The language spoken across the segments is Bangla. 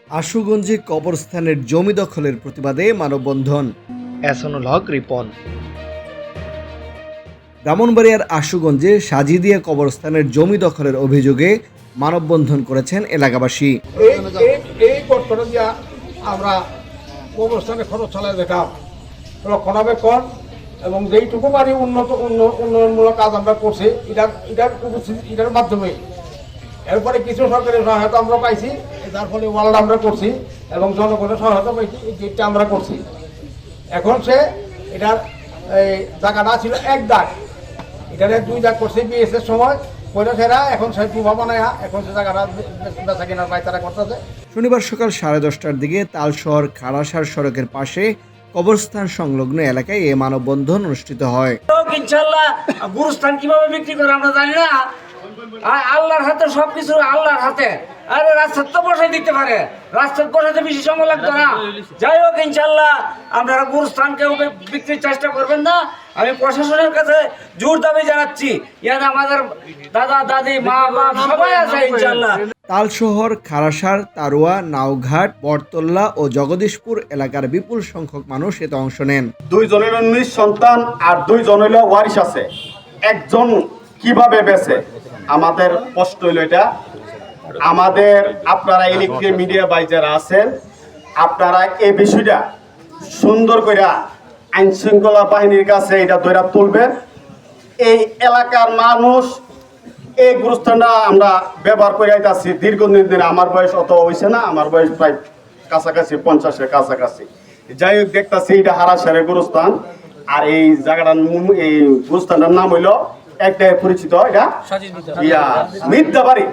আশুগঞ্জে কবরস্থানের জমি দখলের প্রতিবাদে মানববন্ধন। এহসানুল হক রিপন। ব্রাহ্মণবাড়িয়ার আশুগঞ্জে সাজিদিয়া কবরস্থানের জমি দখলের অভিযোগে মানববন্ধন করেছেন এলাকাবাসী। এই বর্তমানে দিয়া আমরা কবরস্থানে খরচ চালাই দেখাম রক্ষণাবেক্ষণ এবং যেইটুকু পারি উন্নয়নমূলক কাজ আমরা করছি এটার মাধ্যমে। এরপরে কিছু সরকারি সহায়তা আমরা পাইছি, যার ফলে ওয়ার্ল্ড আমরা করছি এবং জনগণের সহায়তা পাইছি, এই গেটটা আমরা করছি। এখন সে এটার এই জায়গাটা ছিল এক দাগ, এটারে 2 দাগ করছে বিএসের সময় পয়লা সেরা, এখন সে প্রভাব বানায় এখন সে জায়গাটা বেচা কেনার পায়তারা করতেছে। শনিবার সকাল 10:30টার দিকে তালশহর খাড়াসার সড়কের পাশে কবরস্থান সংলগ্ন এলাকায় এ মানববন্ধন অনুষ্ঠিত হয়। ইনশাআল্লাহ গুরুস্থান কিভাবে বিক্রি করে আমরা জানি না, আল্লাহর হাতে সবকিছু, আল্লাহর হাতে। আরে রাস্তার তো বসাই দিতে পারে, রাস্তার বসাতে বেশি সময় লাগতো না। যাই হোক ইনশাআল্লাহ আপনারা গুরুস্থান কেউ বিক্রির চেষ্টা করবেন না। আমি প্রশাসনের কাছে জোর দাবি জানাচ্ছি, ইয়াতে আমাদের দাদা দাদি মা বাপ সবাই আছে ইনশাআল্লাহ। তালশহর, খাড়াসার, তারুয়া, নাওঘাট, বটতল্লা ও জগদীশপুর এলাকার বিপুল সংখ্যক মানুষ এতে অংশ নেন। 2 জনের 19 সন্তান আর 2 জন হইল ওয়ারিশ আছে। একজন কিভাবে বেঁচে? আমাদের কষ্ট হইল এটা। আমাদের আপনারা ইলেকট্রিক মিডিয়া ভাই যারা আছেন, আপনারা এই বিষয়টা সুন্দর করে আইন শৃঙ্খলা বাহিনীর কাছে এটা ধরে তুলবেন। এই এলাকার মানুষ এই গুরুস্থানটা আমরা ব্যবহার করে আইতাছি দীর্ঘদিন ধরে। আমার বয়স অত হয়েছে না, আমার বয়স প্রায় কাছাকাছি 50-এর কাছাকাছি। যাই হোক দেখতেছি এটা হারাসারের গুরুস্থান। আর এই জায়গাটার এই গুরুস্থানটার নাম হইল একটা পরিচিত, এটা মিথ্যাবাড়ি।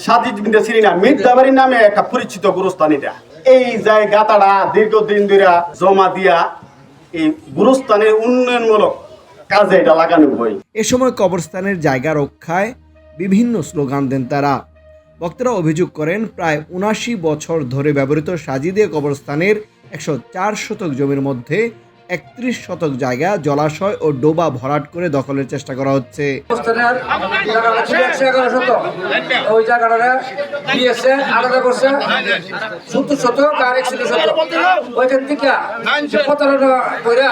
সাজিদ বিন্দা চিনি না, মিথ্যাবাড়ির নামে একটা পরিচিত গুরুস্থান এটা। এই জায়গাটা দীর্ঘদিন ধরে জমা দিয়া এই গুরুস্থানের উন্নয়নমূলক কাজে এটা লাগানো হয়। এ সময় কবরস্থানের জায়গা রক্ষায় বিভিন্ন স্লোগান দেন তারা। বক্তারা অভিযোগ করেন, প্রায় 79 বছর ধরে ব্যবহৃত সাজিদিয়া কবরস্থানের 104 শতক জমির মধ্যে 31 শতক জায়গা জলাশয় ও ডোবা ভরাট করে দখলের চেষ্টা করা হচ্ছে। ওই জায়গাটা দিয়েছে আলাদা করছে 70 শতক আর 61 শতক। ওইখান থেকে প্রতারণা কইরা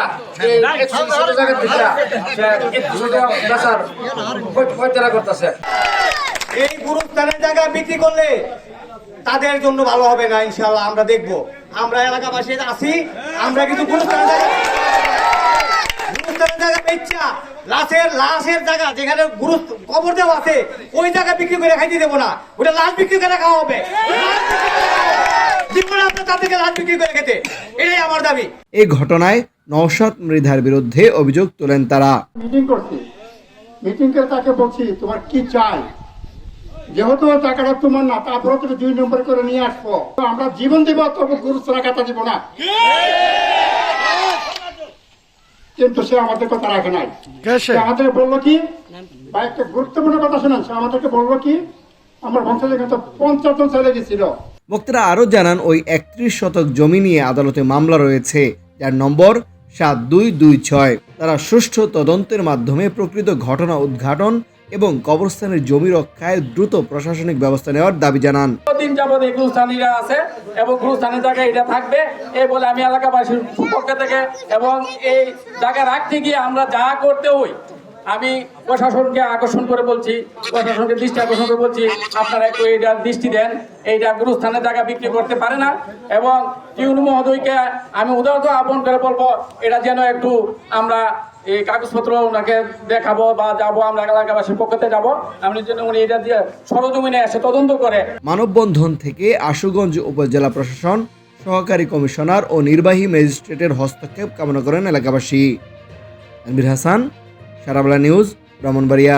61 শতক জায়গা থেকে 61 শতক বেচার পয়তারা করতেছে। এই গুরুস্থানের জায়গা বিক্রি করলে তাদের জন্য ভালো হবে না ইনশাআল্লাহ। আমরা দেখব, আমরা এলাকাবাসী আছি, আমরা কিন্তু গুরুস্থানের জায়গা বেচা লাশের জায়গা যেখানে কবর দেওয়া আছে ওই জায়গা বিক্রি করে খাইতে দেবো না, ওটা লাশ বিক্রি করে খাওয়া হবে। এটাই আমার দাবি। এই ঘটনায় নওশাদ মৃধার বিরুদ্ধে অভিযোগ তোলেন তারা। মিটিং করছি, মিটিং করে তাকে বলছি তোমার কি চাই, যেহেতু টাকাটা তোমার না, তারপরে তুমি 2 নম্বর করে নিয়ে আসবো, আমরা জীবন দিব, তবু গুরুস্থান কাটা দিব না। কিন্তু সে আমাদের কথা রাখে নাই। সে আমাদের বললো কি, বা একটা গুরুত্বপূর্ণ কথা শোনেন, সে আমাদেরকে বললো কি, আমার বংশে কিন্তু 50 জন ছেলে গেছিল। বক্তারা আরও জানান, ওই 31 শতক জমি নিয়ে আদালতে মামলা রয়েছে, যার নম্বর 7226। তারা সুষ্ঠু তদন্তের মাধ্যমে প্রকৃত ঘটনা উদ্ঘাটন এবং কবরস্থানের জমি রক্ষায় দ্রুত প্রশাসনিক ব্যবস্থা নেওয়ার দাবি জানান। দিন যাবত এই গুরুস্থানীরা আছে এবং গুরুস্থানের জায়গায় এটা থাকবে এই বলে আমি এলাকাবাসীর পক্ষ থেকে এবং এই জায়গা রাখতে গিয়ে আমরা যা করতে হই আমি প্রশাসনকে আকর্ষণ করে বলছি, প্রশাসনকে দৃষ্টি আকর্ষণ করে বলছি, আপনারা একটু এইটা দৃষ্টি দেন। এইটা গুরুস্থানের জায়গা বিক্রি করতে পারে না এবং ইউনু মহোদয়কে আমি উদাহরণ আহ্বান করে বলবো এটা যেন একটু আমরা এই কাগজপত্র ওনাকে দেখাবো বা যাবো, আমরা এলাকাবাসীর পক্ষতে যাবো, আমি যেন উনি এটা দিয়ে সরজমিনে এসে তদন্ত করে। মানববন্ধন থেকে আশুগঞ্জ উপজেলা প্রশাসন, সহকারী কমিশনার ও নির্বাহী ম্যাজিস্ট্রেটের হস্তক্ষেপ কামনা করেন এলাকাবাসী। আমির হাসান, সারাবাংলা নিউজ, ব্রাহ্মণবাড়িয়া।